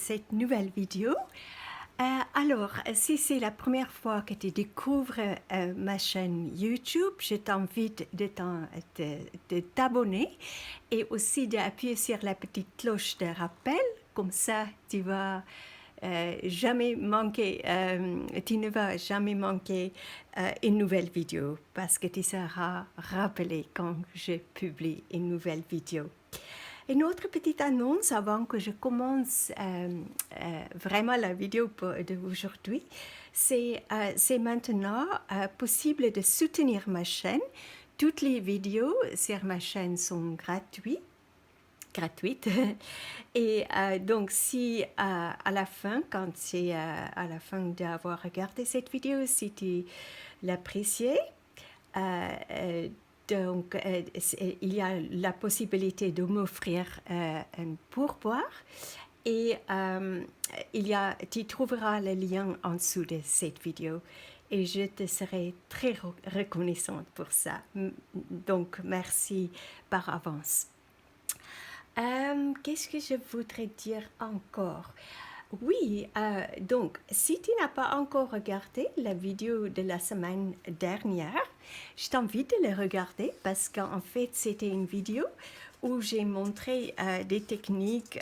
cette nouvelle vidéo. Alors, si c'est la première fois que tu découvres ma chaîne YouTube, je t'invite de t'abonner et aussi d'appuyer sur la petite cloche de rappel. Comme ça, tu ne vas jamais manquer une nouvelle vidéo parce que tu seras rappelé quand je publie une nouvelle vidéo. Une autre petite annonce avant que je commence vraiment la vidéo d'aujourd'hui, c'est maintenant possible de soutenir ma chaîne. Toutes les vidéos sur ma chaîne sont gratuites. Et donc, si à la fin, quand c'est à la fin d'avoir regardé cette vidéo, si tu l'apprécies, donc, il y a la possibilité de m'offrir un pourboire et tu trouveras le lien en dessous de cette vidéo et je te serai très reconnaissante pour ça. Donc, merci par avance. Qu'est-ce que je voudrais dire encore? Oui, donc, si tu n'as pas encore regardé la vidéo de la semaine dernière, je t'invite de la regarder parce qu'en fait, c'était une vidéo où j'ai montré des techniques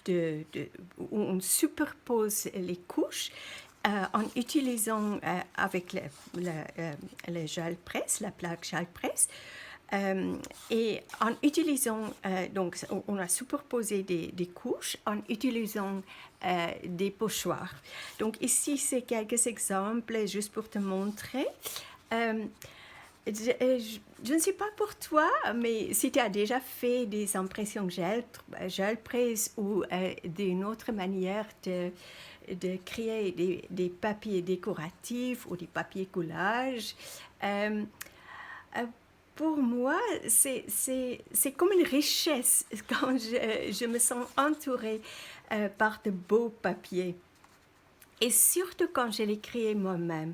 où on superpose les couches en utilisant avec le gel presse, la plaque gel presse. Et en utilisant, donc on a superposé des couches en utilisant des pochoirs. Donc ici, c'est quelques exemples juste pour te montrer. Je ne sais pas pour toi, mais si tu as déjà fait des impressions gel presse ou d'une autre manière de créer des papiers décoratifs ou des papiers collages, pour moi, c'est comme une richesse quand je me sens entourée par de beaux papiers. Et surtout quand je les crée moi-même.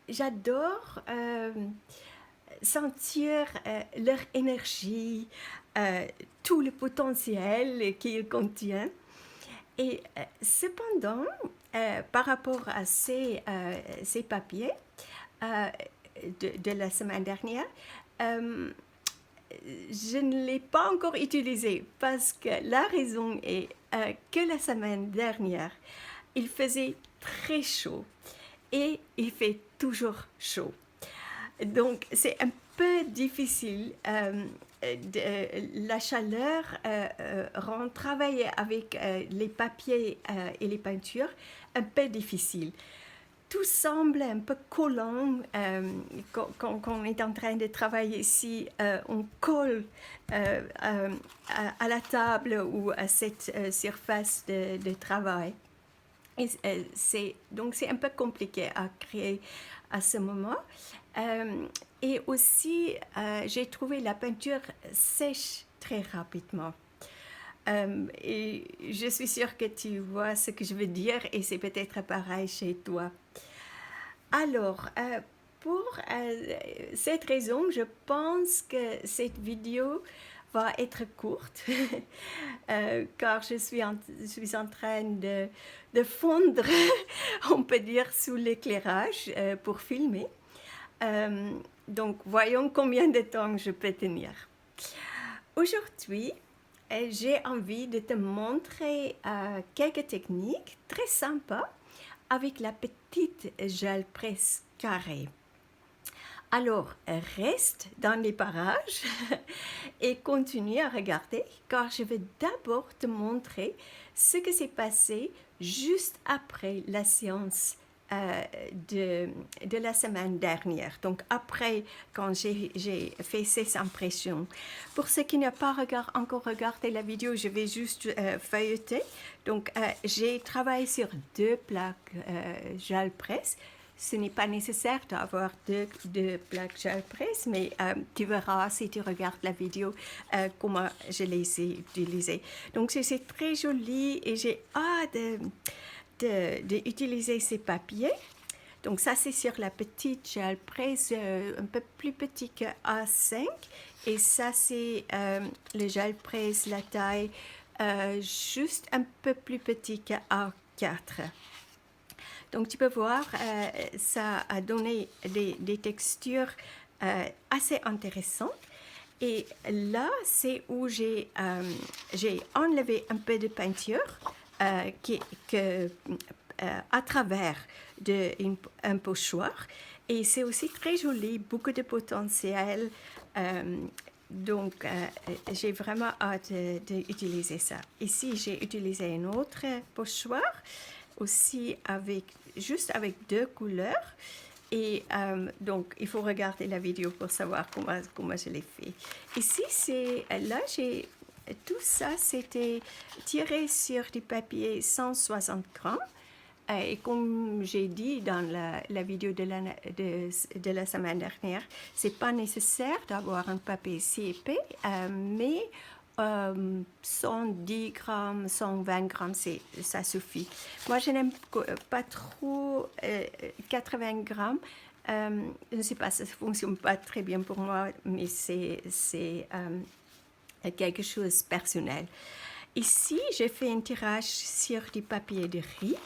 J'adore sentir leur énergie, tout le potentiel qu'ils contiennent. Et cependant, par rapport à ces papiers, de la semaine dernière, je ne l'ai pas encore utilisé parce que la raison est que la semaine dernière, il faisait très chaud et il fait toujours chaud. Donc, c'est un peu difficile. La chaleur rend travailler avec les papiers et les peintures un peu difficile. Tout semble un peu collant quand on est en train de travailler ici. On colle à la table ou à cette surface de travail. Donc, c'est un peu compliqué à créer à ce moment. Et aussi, j'ai trouvé la peinture sèche très rapidement. Et je suis sûre que tu vois ce que je veux dire et c'est peut-être pareil chez toi. Alors, pour cette raison, je pense que cette vidéo va être courte car je suis en train de fondre, on peut dire, sous l'éclairage pour filmer. Donc, voyons combien de temps je peux tenir. Aujourd'hui, j'ai envie de te montrer quelques techniques très sympas avec la petite gel presse carrée. Alors, reste dans les parages et continue à regarder car je vais d'abord te montrer ce qui s'est passé juste après la séance de la semaine dernière. Donc, après, quand j'ai fait ces impressions. Pour ceux qui n'ont pas encore regardé la vidéo, je vais juste feuilleter. Donc, j'ai travaillé sur 2 plaques gel presse. Ce n'est pas nécessaire d'avoir deux plaques gel presse, mais tu verras si tu regardes la vidéo comment je les ai utilisées. Donc, c'est très joli et j'ai hâte d'utiliser ces papiers. Donc ça, c'est sur la petite gel presse, un peu plus petit que A5. Et ça, c'est le gel presse, la taille juste un peu plus petit que A4. Donc tu peux voir, ça a donné des textures assez intéressantes. Et là, c'est où j'ai enlevé un peu de peinture à travers un pochoir. Et c'est aussi très joli, beaucoup de potentiel. Donc, j'ai vraiment hâte d'utiliser ça. Ici, j'ai utilisé un autre pochoir, aussi juste avec deux couleurs. Et donc, il faut regarder la vidéo pour savoir comment je l'ai fait. Ici, tout ça, c'était tiré sur du papier 160 grammes. Et comme j'ai dit dans la vidéo de la semaine dernière, c'est pas nécessaire d'avoir un papier si épais, mais 110 grammes, 120 grammes, ça suffit. Moi, je n'aime pas trop 80 grammes. Je ne sais pas, ça ne fonctionne pas très bien pour moi, mais c'est quelque chose de personnel. Ici, j'ai fait un tirage sur du papier de riz.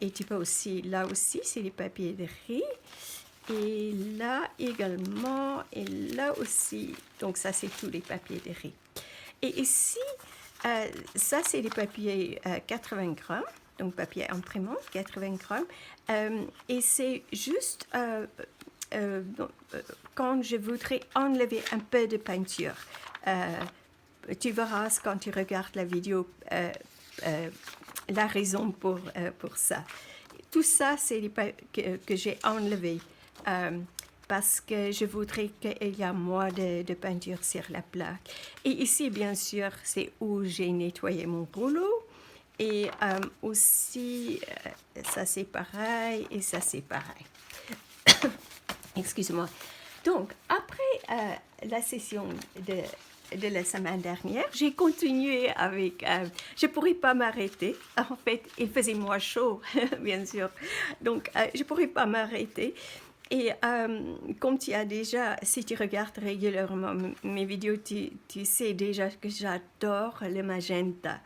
Et tu peux aussi, là aussi, c'est du papier de riz. Et là également, et là aussi. Donc, ça, c'est tous les papiers de riz. Et ici, ça, c'est du papier 80 grammes. Donc, papier imprimante, 80 grammes. Et c'est juste quand je voudrais enlever un peu de peinture. Tu verras quand tu regardes la vidéo la raison pour ça. Tout ça, c'est que j'ai enlevé parce que je voudrais qu'il y ait moins de peinture sur la plaque. Et ici, bien sûr, c'est où j'ai nettoyé mon rouleau. Et aussi, ça c'est pareil et ça c'est pareil. Excuse-moi. Donc, après la session de la semaine dernière, j'ai continué avec... je ne pourrais pas m'arrêter. En fait, il faisait moins chaud, bien sûr. Donc, je ne pourrais pas m'arrêter. Et comme tu as déjà, si tu regardes régulièrement mes vidéos, tu sais déjà que j'adore le magenta.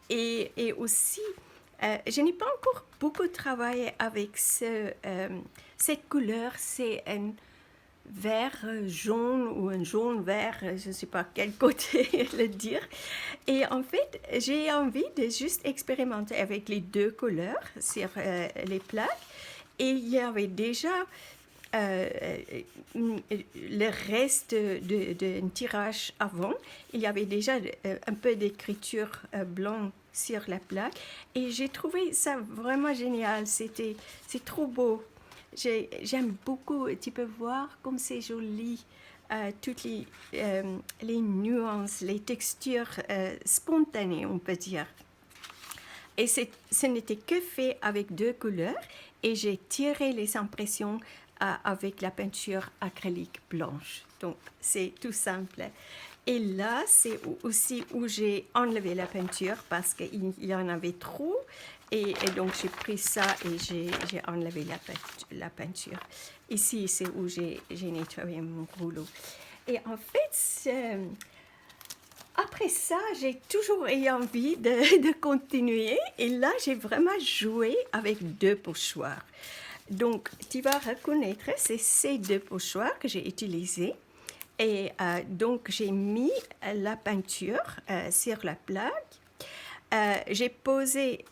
Et aussi, je n'ai pas encore beaucoup travaillé avec cette couleur. C'est un vert jaune ou un jaune vert, je ne sais pas quel côté le dire. Et en fait, j'ai envie de juste expérimenter avec les deux couleurs sur les plaques. Et il y avait déjà le reste d'un tirage avant. Il y avait déjà un peu d'écriture blanche sur la plaque. Et j'ai trouvé ça vraiment génial. C'est trop beau. J'aime beaucoup, tu peux voir comme c'est joli, toutes les nuances, les textures spontanées, on peut dire. Et ce n'était que fait avec deux couleurs et j'ai tiré les impressions avec la peinture acrylique blanche. Donc, c'est tout simple. Et là, c'est aussi où j'ai enlevé la peinture parce qu'il y en avait trop. Et donc, j'ai pris ça et j'ai enlevé la peinture. Ici, c'est où j'ai nettoyé mon rouleau. Et en fait, après ça, j'ai toujours eu envie de continuer. Et là, j'ai vraiment joué avec deux pochoirs. Donc, tu vas reconnaître, c'est ces deux pochoirs que j'ai utilisés. Et donc, j'ai mis la peinture sur la plaque. J'ai posé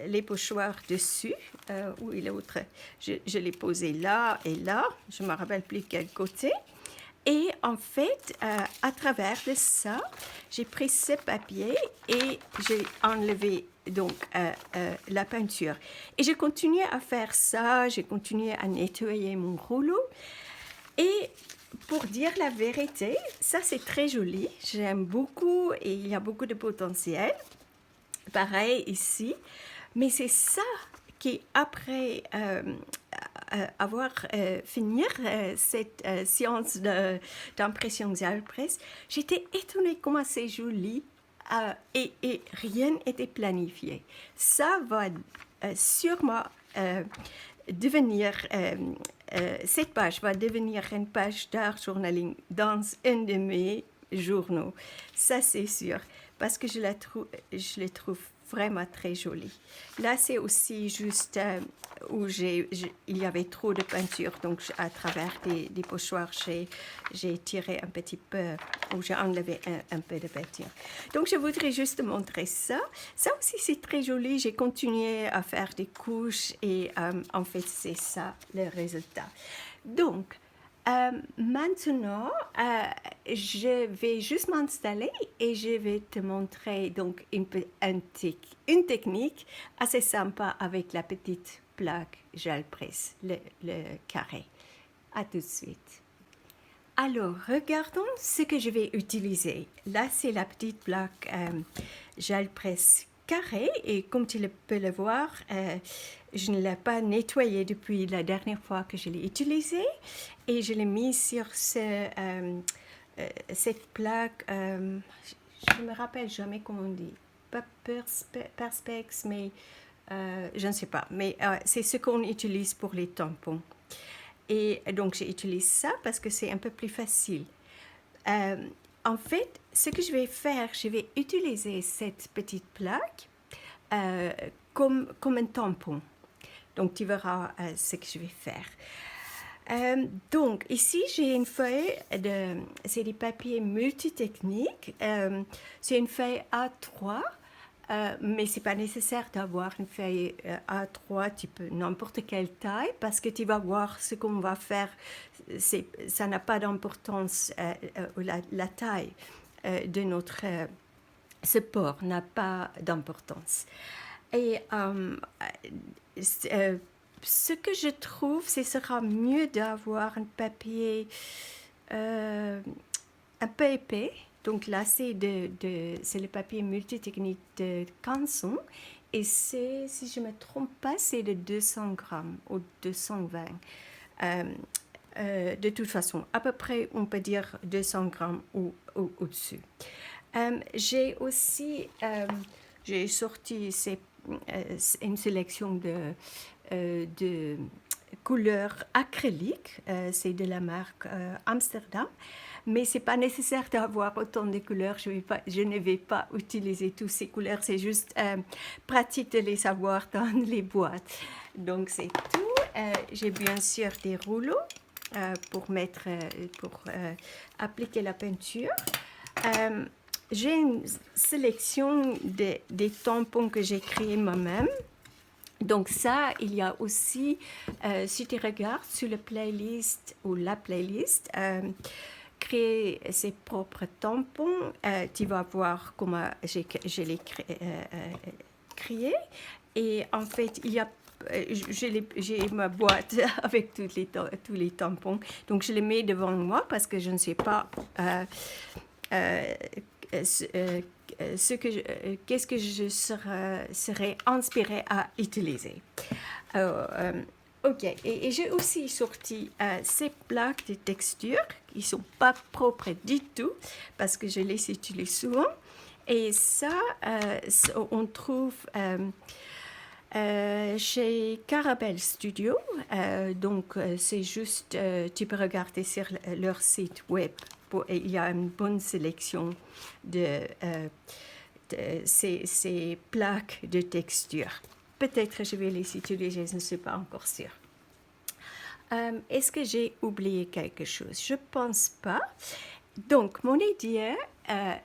les pochoirs dessus. Où est l'autre? Je l'ai posé là et là. Je ne me rappelle plus quel côté. Et en fait, à travers de ça, j'ai pris ce papier et j'ai enlevé donc la peinture. Et j'ai continué à faire ça, j'ai continué à nettoyer mon rouleau. Et pour dire la vérité, ça c'est très joli, j'aime beaucoup et il y a beaucoup de potentiel. Pareil ici, mais c'est ça qui, après avoir fini cette séance d'impression gel presse, j'étais étonnée comment c'est joli et rien n'était planifié. Ça va sûrement devenir cette page va devenir une page d'art journaling dans un de mes journaux. Ça, c'est sûr, parce que je les trouve vraiment très jolie. Là, c'est aussi juste où il y avait trop de peinture, donc à travers des pochoirs, j'ai tiré un petit peu, ou j'ai enlevé un peu de peinture. Donc, je voudrais juste montrer ça. Ça aussi, c'est très joli. J'ai continué à faire des couches et en fait, c'est ça le résultat. Donc, maintenant, je vais juste m'installer et je vais te montrer donc une technique assez sympa avec la petite plaque gel presse, le carré. À tout de suite. Alors, regardons ce que je vais utiliser. Là, c'est la petite plaque gel presse carré et comme tu peux le voir, je ne l'ai pas nettoyé depuis la dernière fois que je l'ai utilisé et je l'ai mis sur cette plaque, je ne me rappelle jamais comment on dit, pas perspex, mais je ne sais pas, mais c'est ce qu'on utilise pour les tampons. Et donc, j'utilise ça parce que c'est un peu plus facile. En fait, ce que je vais faire, je vais utiliser cette petite plaque comme un tampon. Donc, tu verras ce que je vais faire. Donc, ici, j'ai une feuille, c'est des papiers multitechniques. C'est une feuille A3. Mais ce n'est pas nécessaire d'avoir une feuille A3, tu peux n'importe quelle taille, parce que tu vas voir ce qu'on va faire. Ça n'a pas d'importance, la taille de notre support n'a pas d'importance. Et ce que je trouve, ce sera mieux d'avoir un papier un peu épais. Donc là, c'est le papier multitechnique de Canson. Et c'est, si je ne me trompe pas, c'est de 200 grammes ou 220. De toute façon, à peu près, on peut dire 200 grammes ou au-dessus. J'ai aussi sorti une sélection de couleurs acryliques. C'est de la marque Amsterdam. Mais ce n'est pas nécessaire d'avoir autant de couleurs. Je ne vais pas utiliser toutes ces couleurs. C'est juste pratique de les avoir dans les boîtes. Donc, c'est tout. J'ai bien sûr des rouleaux pour appliquer la peinture. J'ai une sélection des tampons que j'ai créés moi-même. Donc ça, il y a aussi, si tu regardes sur la playlist ou la playlist, créer ses propres tampons. Tu vas voir comment je l'ai créé. Et en fait, il y a j'ai ma boîte avec tous les tampons. Donc, je les mets devant moi parce que je ne sais pas qu'est-ce que je serais inspirée à utiliser. Ok, et j'ai aussi sorti ces plaques de texture qui ne sont pas propres du tout parce que je les utilise souvent. Et ça, on trouve chez Caramel Studio. Donc, c'est juste, tu peux regarder sur leur site web. Il y a une bonne sélection de ces plaques de texture. Peut-être je vais les utiliser, je ne suis pas encore sûre. Est-ce que j'ai oublié quelque chose? Je ne pense pas. Donc, mon idée,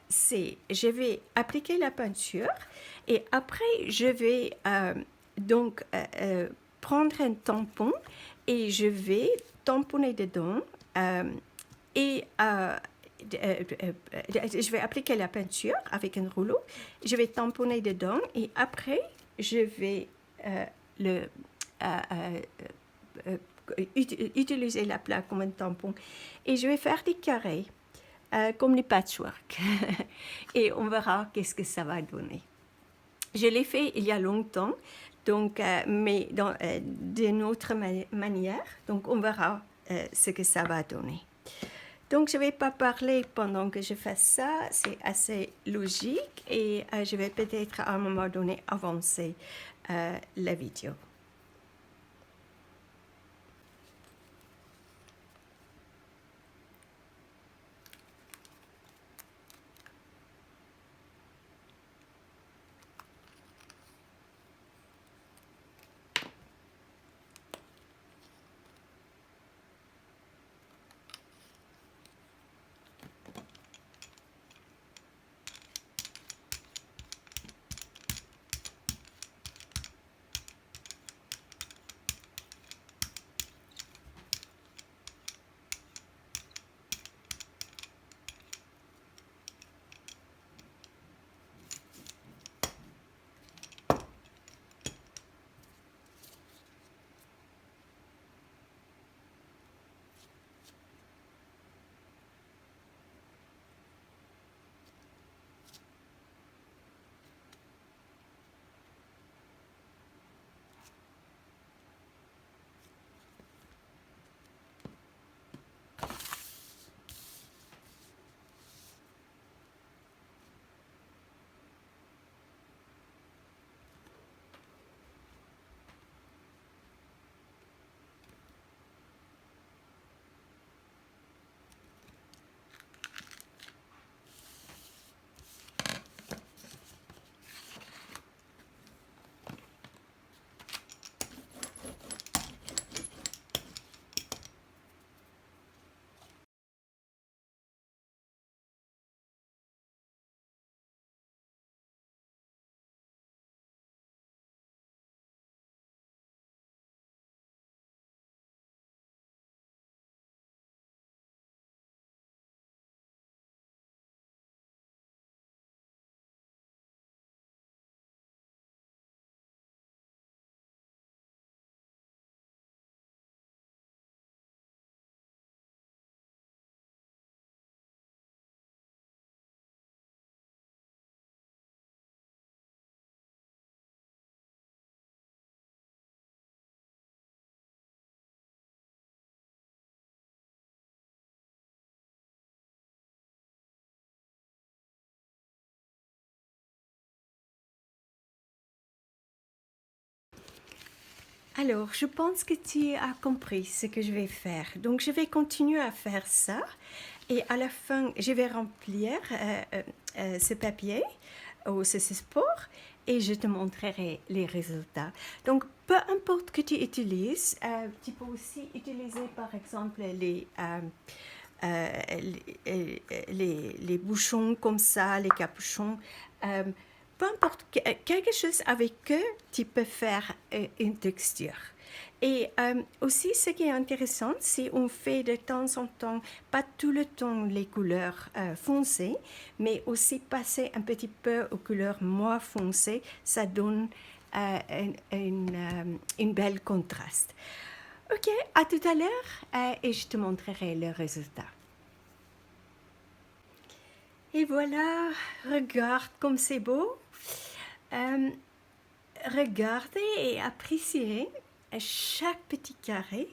c'est je vais appliquer la peinture et après, je vais prendre un tampon et je vais tamponner dedans et je vais appliquer la peinture avec un rouleau, je vais tamponner dedans et après, je vais utiliser la plaque comme un tampon et je vais faire des carrés comme les patchwork et on verra qu'est-ce que ça va donner. Je l'ai fait il y a longtemps, donc, mais d'une autre manière, donc on verra ce que ça va donner. Donc, je ne vais pas parler pendant que je fais ça, c'est assez logique et je vais peut-être à un moment donné avancer la vidéo. Alors, je pense que tu as compris ce que je vais faire. Donc, je vais continuer à faire ça. Et à la fin, je vais remplir ce papier ou ce support et je te montrerai les résultats. Donc, peu importe que tu utilises, tu peux aussi utiliser par exemple les bouchons comme ça, les capuchons. Peu importe, quelque chose avec eux, tu peux faire une texture. Et aussi, ce qui est intéressant, c'est qu'on fait de temps en temps, pas tout le temps les couleurs foncées, mais aussi passer un petit peu aux couleurs moins foncées, ça donne une belle contraste. Ok, à tout à l'heure et je te montrerai le résultat. Et voilà, regarde comme c'est beau. Regardez et appréciez chaque petit carré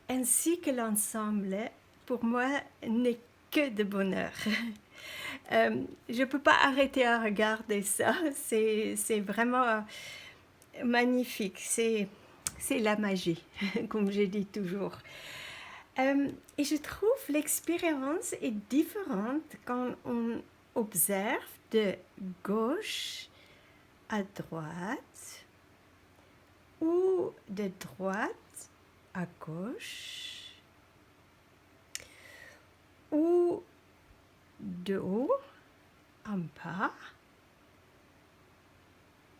ainsi que l'ensemble. Pour moi, n'est que de bonheur. Je ne peux pas arrêter à regarder ça. C'est vraiment magnifique. C'est la magie, comme je dis toujours. Et je trouve l'expérience est différente quand on observe de gauche à droite ou de droite à gauche ou de haut en bas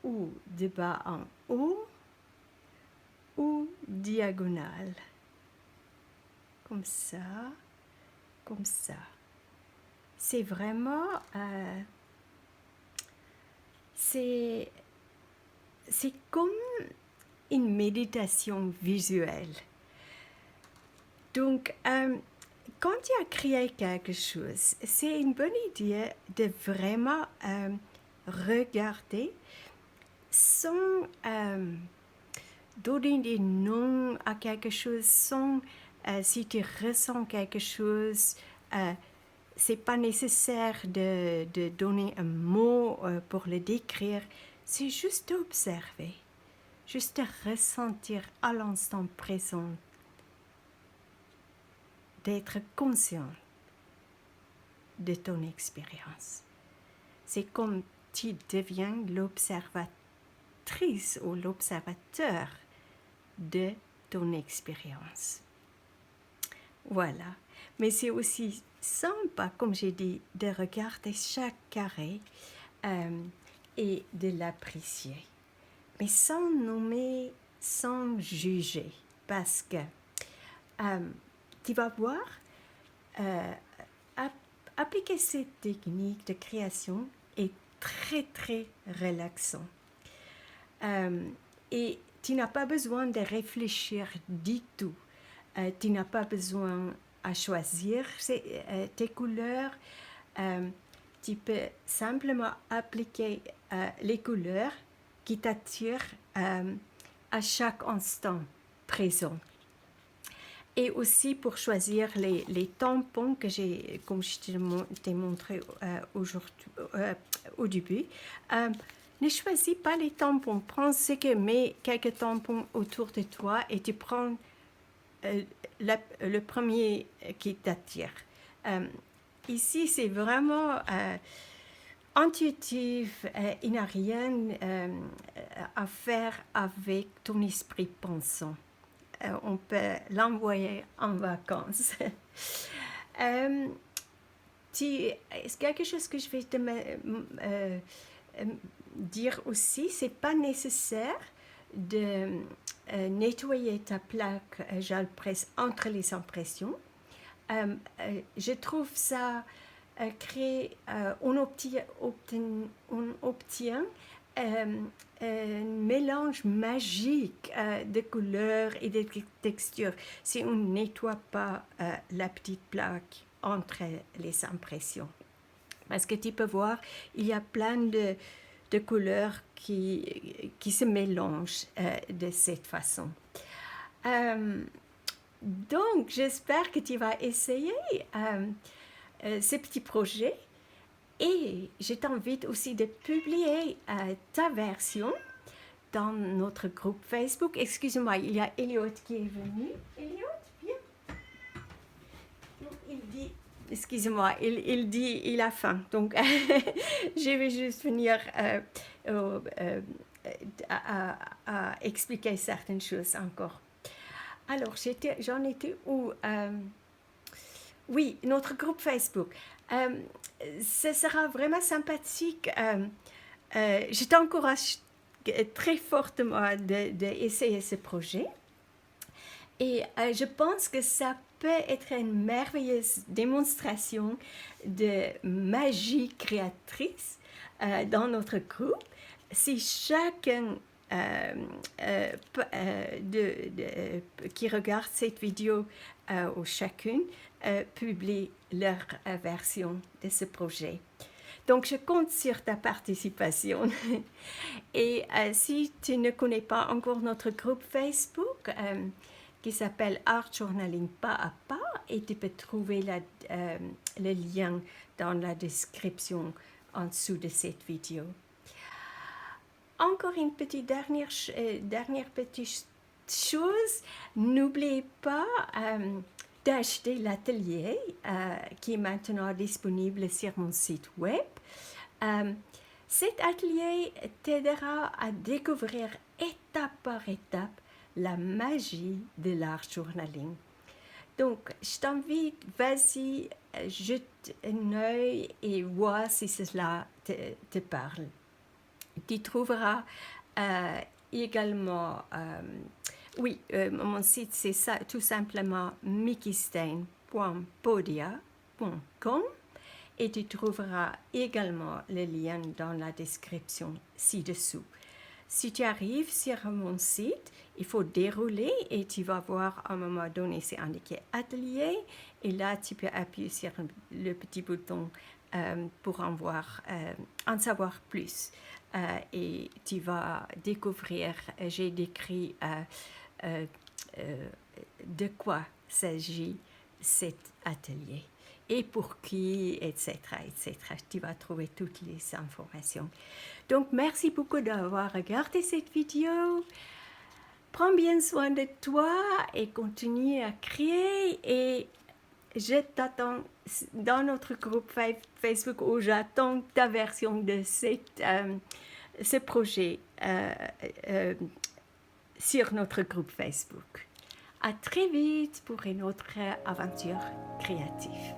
ou de bas en haut ou diagonale. Comme ça, comme ça. C'est vraiment... c'est comme une méditation visuelle. Donc, quand tu as créé quelque chose, c'est une bonne idée de vraiment regarder sans donner des noms à quelque chose, sans si tu ressens quelque chose, c'est pas nécessaire de donner un mot pour le décrire, c'est juste d'observer, juste de ressentir à l'instant présent, d'être conscient de ton expérience. C'est comme tu deviens l'observatrice ou l'observateur de ton expérience. Voilà. Mais c'est aussi sympa, comme j'ai dit, de regarder chaque carré et de l'apprécier. Mais sans nommer, sans juger. Parce que tu vas voir, appliquer cette technique de création est très, très relaxant. Et tu n'as pas besoin de réfléchir du tout. Tu n'as pas besoin à choisir tes couleurs. Tu peux simplement appliquer les couleurs qui t'attirent à chaque instant présent. Et aussi pour choisir les tampons que comme je t'ai montré au début, ne choisis pas les tampons. Prends quelques tampons autour de toi et tu prends le premier qui t'attire. Ici, c'est vraiment intuitif. Il n'y a rien à faire avec ton esprit pensant. On peut l'envoyer en vacances. C'est quelque chose que je vais te dire aussi, c'est pas nécessaire de nettoyer ta plaque gel presse entre les impressions. Je trouve ça on obtient un mélange magique de couleurs et de textures si on ne nettoie pas la petite plaque entre les impressions. Parce que tu peux voir, il y a plein de couleurs qui se mélangent de cette façon. Donc, j'espère que tu vas essayer ce petit projet et je t'invite aussi de publier ta version dans notre groupe Facebook. Excusez-moi, il y a Elliot qui est venu. Elliot, viens. Donc, il dit, excusez-moi, il dit il a faim. Donc, je vais juste venir à expliquer certaines choses encore. Alors, j'en étais où? Oui, notre groupe Facebook. Ce sera vraiment sympathique. Je t'encourage très fortement d'essayer ce projet. Et je pense que ça peut être une merveilleuse démonstration de magie créatrice dans notre groupe. Si chacun qui regarde cette vidéo ou chacune publie leur version de ce projet. Donc, je compte sur ta participation. Et si tu ne connais pas encore notre groupe Facebook, qui s'appelle Art Journaling Pas à Pas, et tu peux trouver le lien dans la description en dessous de cette vidéo. Encore une dernière petite chose, n'oubliez pas d'acheter l'atelier qui est maintenant disponible sur mon site web. Cet atelier t'aidera à découvrir étape par étape la magie de l'art journaling. Donc, je t'invite, vas-y, jette un œil et vois si cela te parle. Tu trouveras également, mon site c'est ça, tout simplement mikistein.podia.com et tu trouveras également le lien dans la description ci-dessous. Si tu arrives sur mon site, il faut dérouler et tu vas voir à un moment donné, c'est indiqué atelier et là tu peux appuyer sur le petit bouton pour en savoir plus. Et tu vas découvrir, j'ai décrit de quoi s'agit cet atelier et pour qui, etc., etc. Tu vas trouver toutes les informations. Donc, merci beaucoup d'avoir regardé cette vidéo. Prends bien soin de toi et continue à créer. Et je t'attends dans notre groupe Facebook où j'attends ta version de ce projet sur notre groupe Facebook. À très vite pour une autre aventure créative.